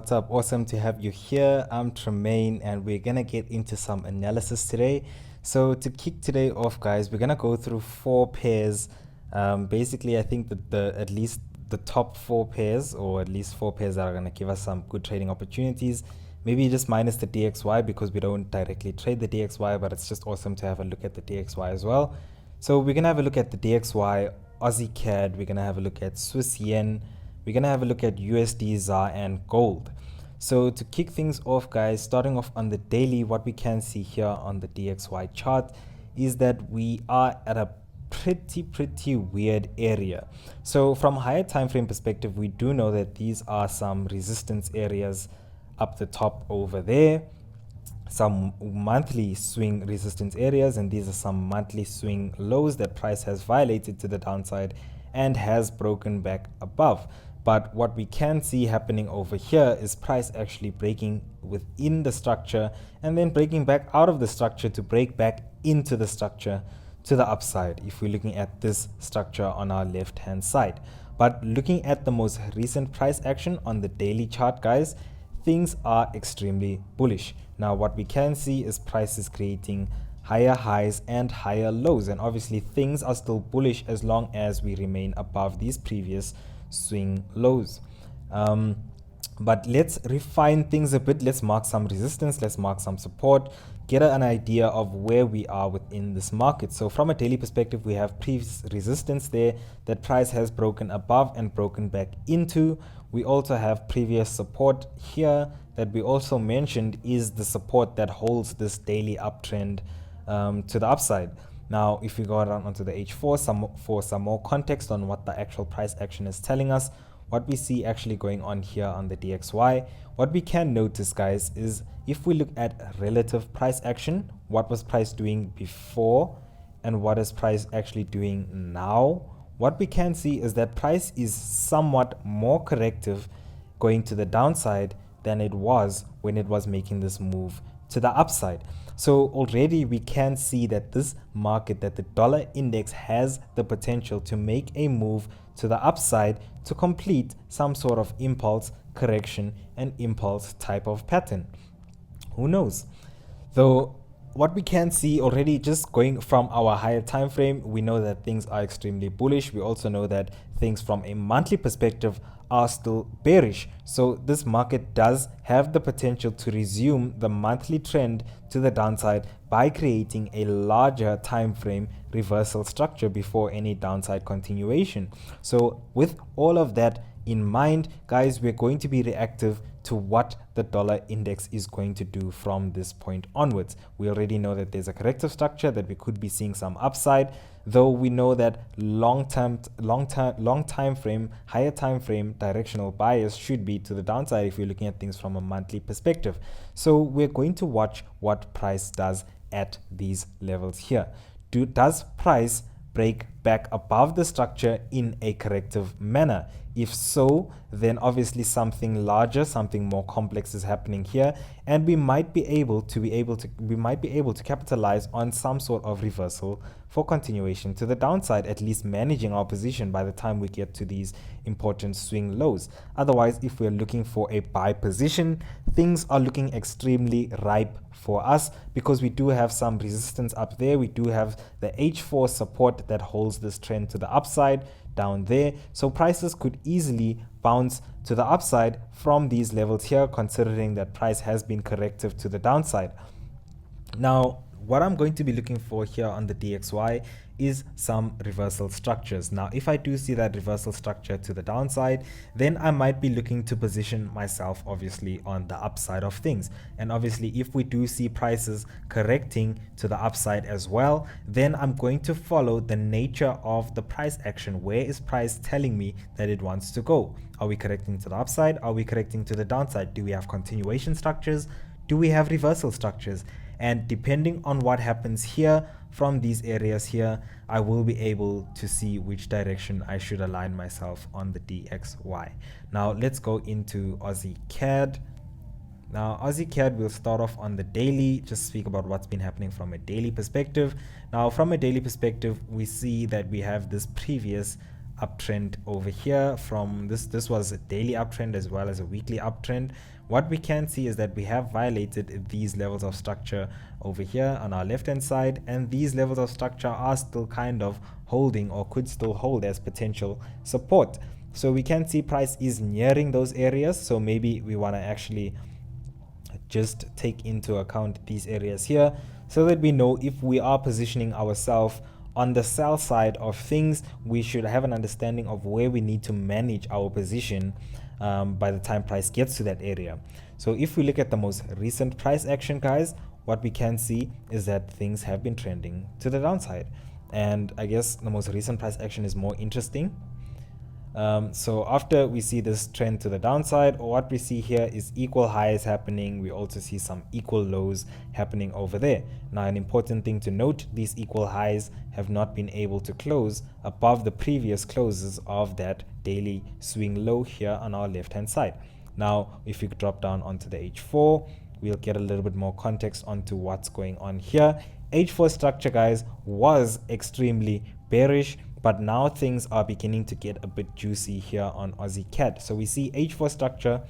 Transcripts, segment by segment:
What's up? Awesome to have you here. I'm T.Mayne and we're gonna get into some analysis today. So to kick today off, guys, we're gonna go through four pairs. Basically, I think that at least the top four pairs, or at least four pairs that are gonna give us some good trading opportunities. Maybe just minus the DXY because we don't directly trade the DXY, but it's just awesome to have a look at the DXY as well. So we're gonna have a look at the DXY, Aussie CAD. We're gonna have a look at Swiss Yen. We're going to have a look at USDZAR and gold. So to kick things off, guys, starting off on the daily, what we can see here on the DXY chart is that we are at a pretty weird area. So from a higher time frame perspective, we do know that these are some resistance areas up the top over there, some monthly swing resistance areas, and these are some monthly swing lows that price has violated to the downside and has broken back above. But what we can see happening over here is price actually breaking within the structure and then breaking back out of the structure to break back into the structure to the upside, if we're looking at this structure on our left hand side. But looking at the most recent price action on the daily chart, guys, things are extremely bullish. Now what we can see is price is creating higher highs and higher lows, and obviously things are still bullish as long as we remain above these previous swing lows. But let's refine things a bit. Let's mark some resistance, let's mark some support, get an idea of where we are within this market. So from a daily perspective, we have previous resistance there that price has broken above and broken back into. We also have previous support here that we also mentioned is the support that holds this daily uptrend to the upside. Now, if we go down onto the H4 for some more context on what the actual price action is telling us, what we see actually going on here on the DXY, what we can notice, guys, is if we look at relative price action, what was price doing before and what is price actually doing now, what we can see is that price is somewhat more corrective going to the downside than it was when it was making this move to the upside. So already we can see that this market, that the dollar index has the potential to make a move to the upside to complete some sort of impulse correction and impulse type of pattern. Who knows? Though what we can see already, just going from our higher time frame, we know that things are extremely bullish. We also know that things from a monthly perspective are still bearish. So this market does have the potential to resume the monthly trend to the downside by creating a larger time frame reversal structure before any downside continuation. So with all of that in mind, guys, we're going to be reactive to what the dollar index is going to do from this point onwards. We already know that there's a corrective structure, that we could be seeing some upside, though we know that long time frame, higher time frame directional bias should be to the downside if you're looking at things from a monthly perspective. So we're going to watch what price does at these levels here. Does price break back above the structure in a corrective manner? If so, then obviously something larger, something more complex is happening here, and we might be able to capitalize on some sort of reversal for continuation to the downside, at least managing our position by the time we get to these important swing lows. Otherwise, if we're looking for a buy position, things are looking extremely ripe for us because we do have some resistance up there. We do have the H4 support that holds this trend to the upside down there. So prices could easily bounce to the upside from these levels here, considering that price has been corrective to the downside. Now, what I'm going to be looking for here on the DXY is some reversal structures. Now, if I do see that reversal structure to the downside, then I might be looking to position myself obviously on the upside of things. And obviously, if we do see prices correcting to the upside as well, then I'm going to follow the nature of the price action. Where is price telling me that it wants to go? Are we correcting to the upside? Are we correcting to the downside? Do we have continuation structures? Do we have reversal structures? And depending on what happens here from these areas here, I will be able to see which direction I should align myself on the DXY. Now let's go into Aussie CAD. Now Aussie CAD, will start off on the daily, just speak about what's been happening from a daily perspective. Now from a daily perspective, we see that we have this previous uptrend over here from this was a daily uptrend as well as a weekly uptrend. What we can see is that we have violated these levels of structure over here on our left hand side, and these levels of structure are still kind of holding or could still hold as potential support. So we can see price is nearing those areas, so maybe we want to actually just take into account these areas here so that we know if we are positioning ourselves on the sell side of things, we should have an understanding of where we need to manage our position by the time price gets to that area. So if we look at the most recent price action, guys, what we can see is that things have been trending to the downside, and I guess the most recent price action is more interesting. So after we see this trend to the downside, what we see here is equal highs happening. We also see some equal lows happening over there. Now, an important thing to note, these equal highs have not been able to close above the previous closes of that daily swing low here on our left hand side. Now, if we drop down onto the H4, we'll get a little bit more context onto what's going on here. H4 structure, guys, was extremely bearish, but now things are beginning to get a bit juicy here on AUDCAD. So we see H4 structure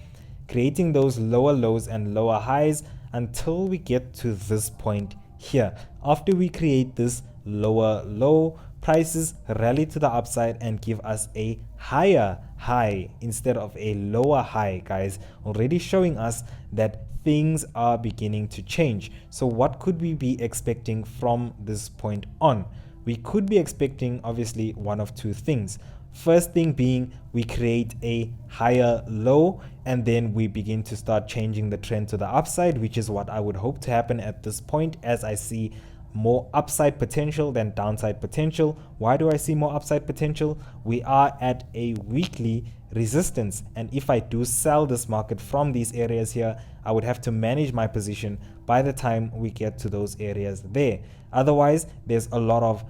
creating those lower lows and lower highs until we get to this point here. After we create this lower low, prices rally to the upside and give us a higher high instead of a lower high, guys, already showing us that things are beginning to change. So what could we be expecting from this point on? We could be expecting obviously one of two things. First thing being, we create a higher low and then we begin to start changing the trend to the upside, which is what I would hope to happen at this point, as I see more upside potential than downside potential. Why do I see more upside potential? We are at a weekly resistance, and if I do sell this market from these areas here, I would have to manage my position by the time we get to those areas there. Otherwise, there's a lot of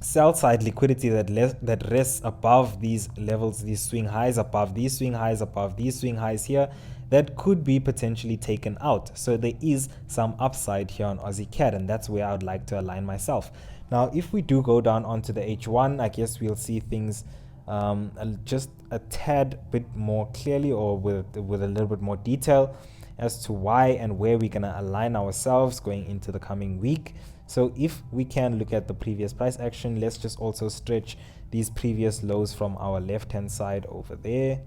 sell side liquidity that rests above these levels, these swing highs, above these swing highs, above these swing highs here, that could be potentially taken out. So there is some upside here on AUDCAD, and that's where I would like to align myself. Now, if we do go down onto the H1, I guess we'll see things just a tad bit more clearly, or with a little bit more detail as to why and where we're going to align ourselves going into the coming week. So if we can look at the previous price action, let's just also stretch these previous lows from our left hand side over there,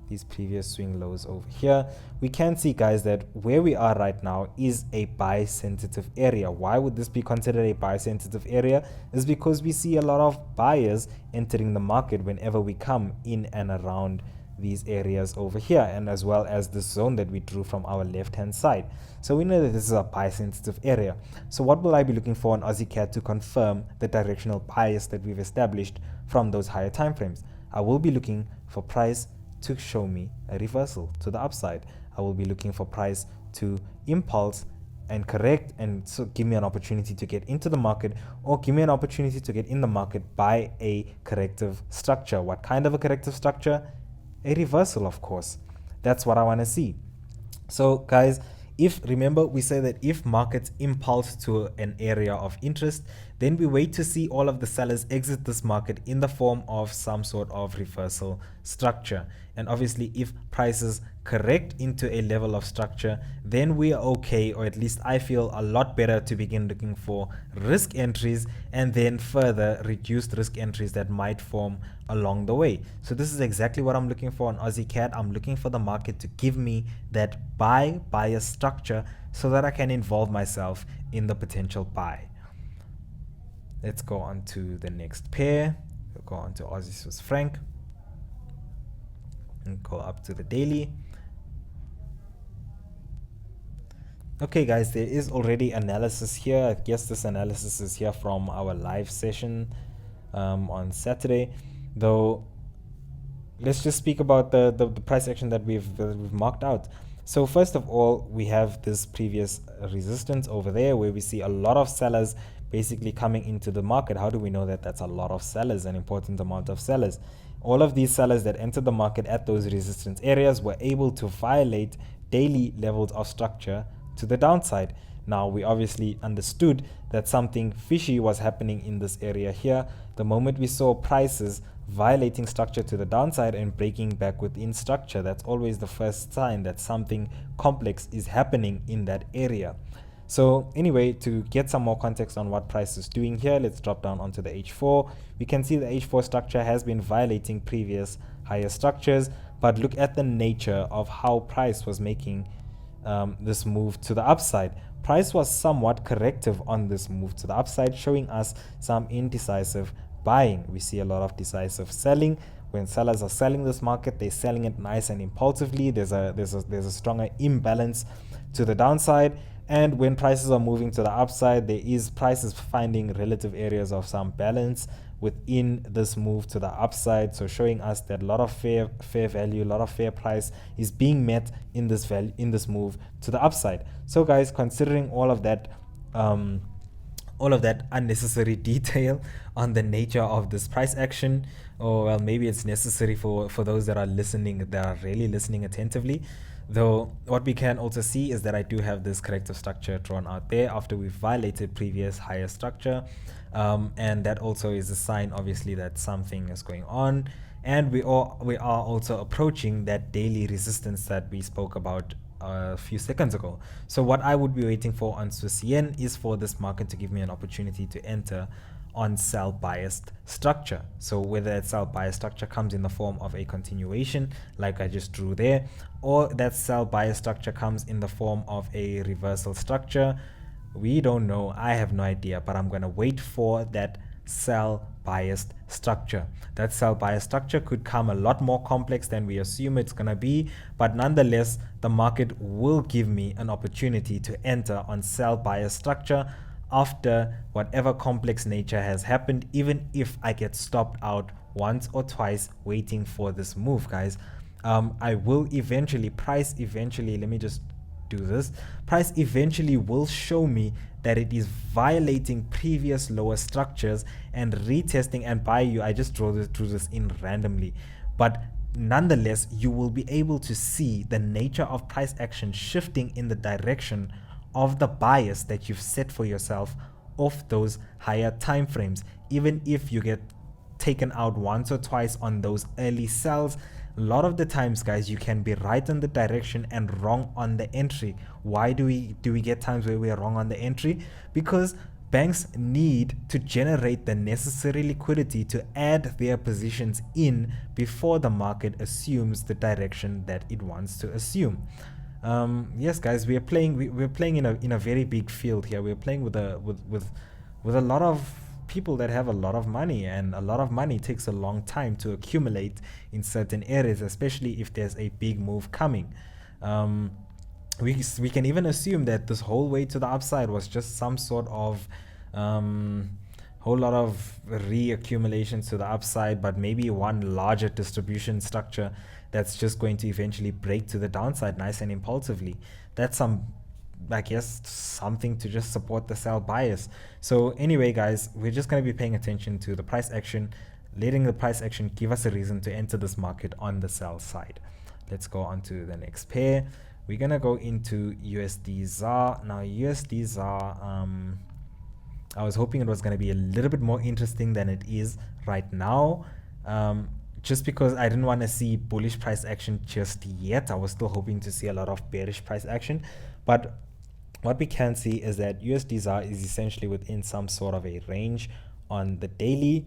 these previous swing lows over here. We can see, guys, that where we are right now is a buy sensitive area. Why would this be considered a buy sensitive area? Is because we see a lot of buyers entering the market whenever we come in and around these areas over here, and as well as this zone that we drew from our left hand side. So we know that this is a buy sensitive area. So what will I be looking for on AUDCAD to confirm the directional bias that we've established from those higher time frames? I will be looking for price to show me a reversal to the upside. I will be looking for price to impulse and correct, and so give me an opportunity to get into the market, or give me an opportunity to get in the market by a corrective structure. What kind of a corrective structure? A reversal, of course. That's what I want to see. So guys, remember we say that if markets impulse to an area of interest, then we wait to see all of the sellers exit this market in the form of some sort of reversal structure. And obviously if prices correct into a level of structure, then we are okay, or at least I feel a lot better to begin looking for risk entries, and then further reduced risk entries that might form along the way. So this is exactly what I'm looking for on AUDCAD. I'm looking for the market to give me that bias structure so that I can involve myself in the potential buy. Let's go on to the next pair. We'll go on to Aussie Swiss franc and go up to the daily. Okay guys, there is already analysis here. I guess this analysis is here from our live session on Saturday, though. Let's just speak about the price action that we've marked out. So first of all, we have this previous resistance over there where we see a lot of sellers basically coming into the market. How do we know that that's a lot of sellers, an important amount of sellers? All of these sellers that entered the market at those resistance areas were able to violate daily levels of structure to the downside. Now we obviously understood that something fishy was happening in this area here. The moment we saw prices violating structure to the downside and breaking back within structure, that's always the first sign that something complex is happening in that area. So anyway, to get some more context on what price is doing here, let's drop down onto the H4. We can see the H4 structure has been violating previous higher structures, but look at the nature of how price was making this move to the upside. Price was somewhat corrective on this move to the upside, showing us some indecisive buying. We see a lot of decisive selling. When sellers are selling this market, they're selling it nice and impulsively. There's a stronger imbalance to the downside. And when prices are moving to the upside, there is prices finding relative areas of some balance within this move to the upside, so showing us that a lot of fair value, a lot of fair price is being met in this value, in this move to the upside. So guys, considering all of that unnecessary detail on the nature of this price action, or well, maybe it's necessary for those that are listening, that are really listening attentively. Though what we can also see is that I do have this corrective structure drawn out there after we've violated previous higher structure, and that also is a sign obviously that something is going on, and we are also approaching that daily resistance that we spoke about a few seconds ago. So what I would be waiting for on Swiss yen is for this market to give me an opportunity to enter on sell biased structure. So whether that sell biased structure comes in the form of a continuation like I just drew there, or that sell biased structure comes in the form of a reversal structure, we don't know. I have no idea, but I'm going to wait for that sell biased structure. That sell biased structure could come a lot more complex than we assume it's going to be, but nonetheless the market will give me an opportunity to enter on sell biased structure after whatever complex nature has happened, even if I get stopped out once or twice waiting for this move, guys. I will eventually, price eventually, let me just do this, price eventually will show me that it is violating previous lower structures and retesting, and by you, I just drew this in randomly, but nonetheless you will be able to see the nature of price action shifting in the direction of the bias that you've set for yourself off those higher time frames. Even if you get taken out once or twice on those early sells, a lot of the times, guys, you can be right on the direction and wrong on the entry. Why do we get times where we are wrong on the entry? Because banks need to generate the necessary liquidity to add their positions in before the market assumes the direction that it wants to assume. Yes, guys, we're playing in a very big field here. We're playing with a lot of people that have a lot of money, and a lot of money takes a long time to accumulate in certain areas, especially if there's a big move coming. We can even assume that this whole way to the upside was just some sort of whole lot of reaccumulations to the upside, but maybe one larger distribution structure that's just going to eventually break to the downside nice and impulsively. That's I guess something to just support the sell bias. So anyway, guys, we're just going to be paying attention to the price action, letting the price action give us a reason to enter this market on the sell side. Let's go on to the next pair. We're going to go into USDZAR. Now USDZAR, I was hoping it was going to be a little bit more interesting than it is right now, just because I didn't want to see bullish price action just yet. I was still hoping to see a lot of bearish price action, but what we can see is that USDZAR is essentially within some sort of a range on the daily.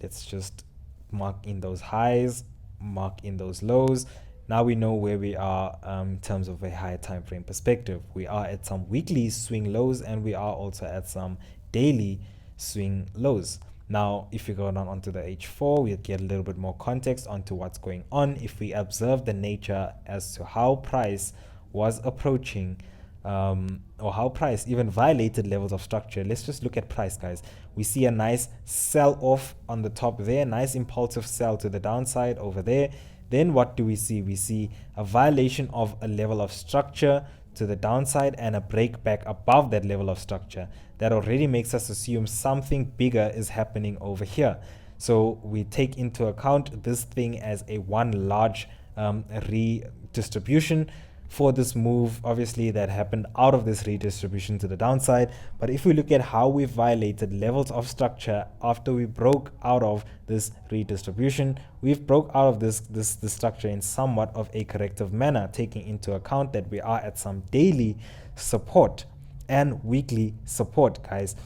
Let's just mark in those highs, mark in those lows. Now we know where we are in terms of a higher time frame perspective. We are at some weekly swing lows, and we are also at some daily swing lows. Now, if we go down onto the H4, we'll get a little bit more context onto what's going on. If we observe the nature as to how price was approaching, or how price even violated levels of structure. Let's just look at price, guys. We see a nice sell off on the top there, nice impulsive sell to the downside over there. Then what do we see? We see a violation of a level of structure to the downside and a break back above that level of structure. That already makes us assume something bigger is happening over here. So we take into account this thing as a one large redistribution. for this move, obviously, that happened out of this redistribution to the downside. But if we look at how we violated levels of structure after we broke out of this redistribution, we've broke out of this structure in somewhat of a corrective manner, taking into account that we are at some daily support and weekly support, guys.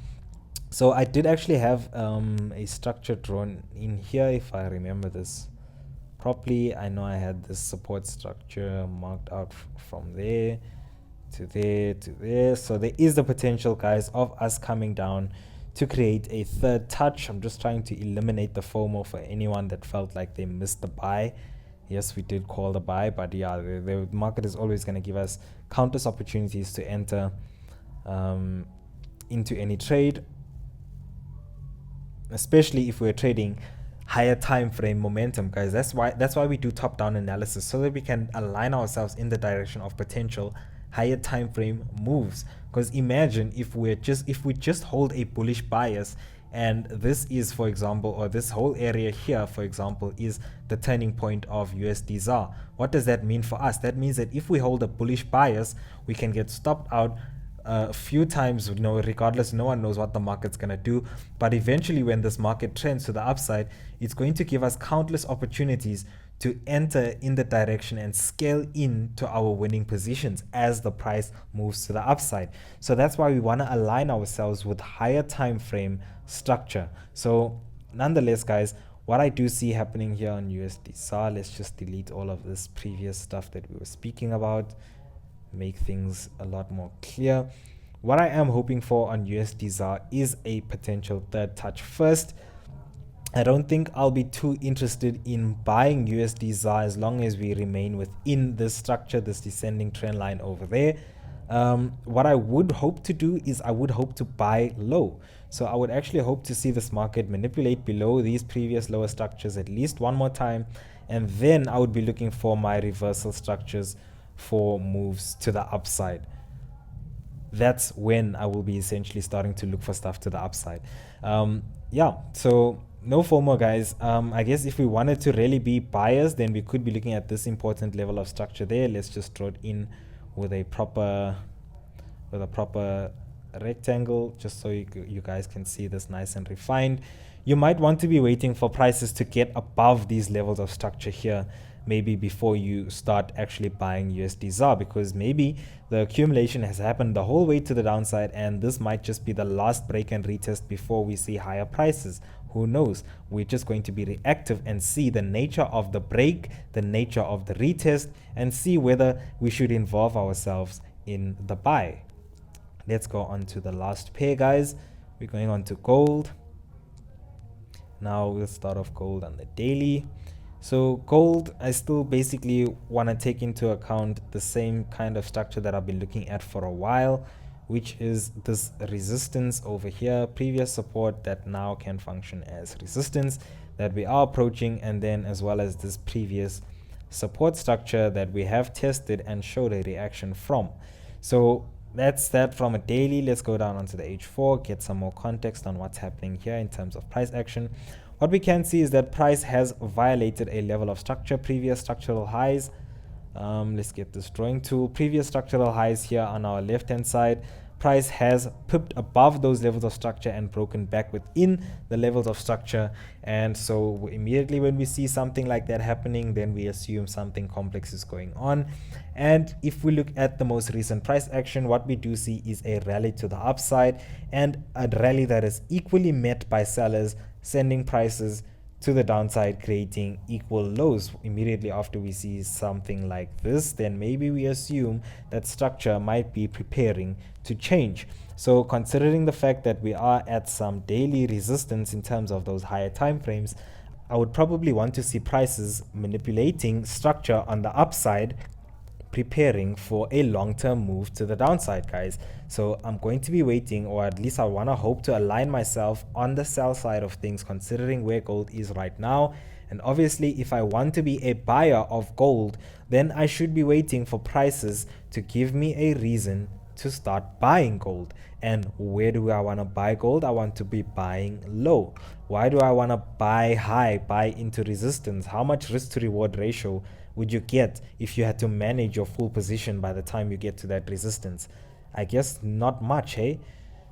So I did actually have a structure drawn in here, if I remember this properly. I know I had this support structure marked out from there to there to there. So there is the potential, guys, of us coming down to create a third touch. I'm just trying to eliminate the FOMO for anyone that felt like they missed the buy. Yes, we did call the buy, but yeah, the market is always going to give us countless opportunities to enter into any trade, especially if we're trading higher time frame momentum, guys. That's why we do top down analysis, so that we can align ourselves in the direction of potential higher time frame moves. Because imagine if we just hold a bullish bias, and this is, for example, or this whole area here, for example, is the turning point of USDZAR. What does that mean for us? That means that if we hold a bullish bias, we can get stopped out a few times, regardless. No one knows what the market's going to do, but eventually when this market trends to the upside, it's going to give us countless opportunities to enter in the direction and scale into our winning positions as the price moves to the upside. So that's why we want to align ourselves with higher time frame structure. So nonetheless, guys, what I do see happening here on USDZAR, let's just delete all of this previous stuff that we were speaking about, make things a lot more clear. What I am hoping for on USDZAR is a potential third touch first. I don't think I'll be too interested in buying USDZAR as long as we remain within this structure, this descending trend line over there. What I would hope to do is I would hope to buy low. So I would actually hope to see this market manipulate below these previous lower structures at least one more time, and then I would be looking for my reversal structures for moves to the upside. That's when I will be essentially starting to look for stuff to the upside. Yeah, so no FOMO, guys. I guess if we wanted to really be buyers, then we could be looking at this important level of structure there. Let's just draw it in with a proper rectangle, just so you guys can see this nice and refined. You might want to be waiting for prices to get above these levels of structure here, maybe before you start actually buying USDZAR, because maybe the accumulation has happened the whole way to the downside, and this might just be the last break and retest before we see higher prices. Who knows? We're just going to be reactive and see the nature of the break, the nature of the retest, and see whether we should involve ourselves in the buy. Let's go on to the last pair, guys. We're going on to gold. Now we'll start off gold on the daily. So gold, I still basically want to take into account the same kind of structure that I've been looking at for a while, which is this resistance over here, previous support that now can function as resistance that we are approaching, and then as well as this previous support structure that we have tested and showed a reaction from. So that's that from a daily. Let's go down onto the H4, get some more context on what's happening here in terms of price action. What we can see is that price has violated a level of structure, previous structural highs. Let's get this drawing tool. Previous structural highs here on our left hand side. Price has pipped above those levels of structure and broken back within the levels of structure, and so immediately when we see something like that happening, then we assume something complex is going on. And if we look at the most recent price action, what we do see is a rally to the upside, and a rally that is equally met by sellers sending prices to the downside, creating equal lows. Immediately after we see something like this, then maybe we assume that structure might be preparing to change. So considering the fact that we are at some daily resistance in terms of those higher time frames, I would probably want to see prices manipulating structure on the upside, preparing for a long-term move to the downside, guys. So I'm going to be waiting, or at least I want to hope to align myself on the sell side of things, considering where gold is right now. And obviously, if I want to be a buyer of gold, then I should be waiting for prices to give me a reason to start buying gold. And where do I want to buy gold? I want to be buying low. Why do I want to buy high, buy into resistance? How much risk to reward ratio would you get if you had to manage your full position by the time you get to that resistance? I guess not much, hey?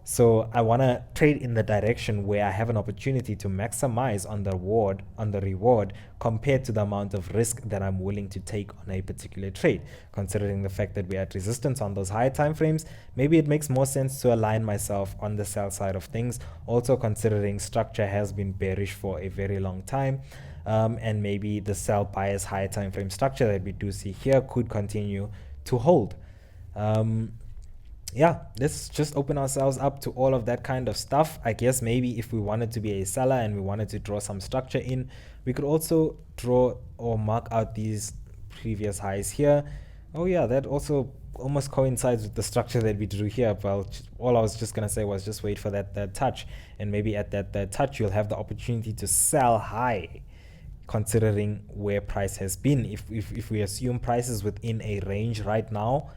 So I want to trade in the direction where I have an opportunity to maximize on the reward compared to the amount of risk that I'm willing to take on a particular trade. Considering the fact that we're at resistance on those higher time frames, maybe it makes more sense to align myself on the sell side of things. Also considering structure has been bearish for a very long time. And maybe the sell bias higher time frame structure that we do see here could continue to hold. Yeah, let's just open ourselves up to all of that kind of stuff. I guess maybe if we wanted to be a seller and we wanted to draw some structure in, we could also draw or mark out these previous highs here. Oh yeah, that also almost coincides with the structure that we drew here. Well, all I was just gonna say was just wait for that touch, and maybe at that touch you'll have the opportunity to sell high, considering where price has been. If we assume price is within a range right now,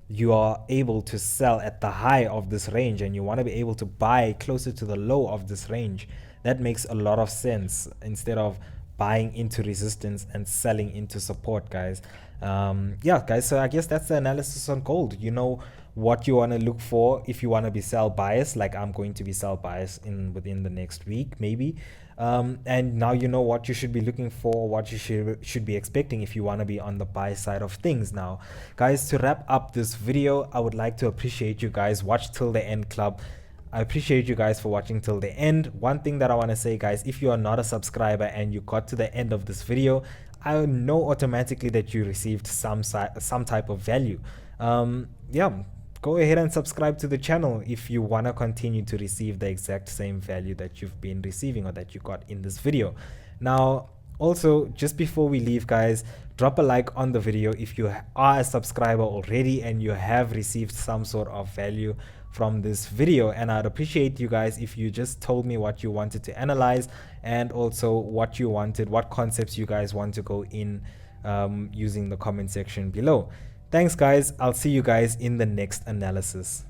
you are able to sell at the high of this range and you want to be able to buy closer to the low of this range. That makes a lot of sense instead of buying into resistance and selling into support, guys. Yeah, guys, so I guess that's the analysis on gold. You know what you want to look for if you want to be sell bias, like I'm going to be sell bias within the next week maybe. And now you know what you should be looking for, what you should be expecting if you want to be on the buy side of things. Now guys, to wrap up this video, I would like to appreciate you guys. Watch till the end, club. I appreciate you guys for watching till the end. One thing that I want to say, guys, if you are not a subscriber and you got to the end of this video, I know automatically that you received some type of value. Yeah, go ahead and subscribe to the channel if you want to continue to receive the exact same value that you've been receiving or that you got in this video. Now also, just before we leave, guys, drop a like on the video if you are a subscriber already and you have received some sort of value from this video. And I'd appreciate you guys if you just told me what you wanted to analyze and also what concepts you guys want to go in using the comment section below. Thanks guys, I'll see you guys in the next analysis.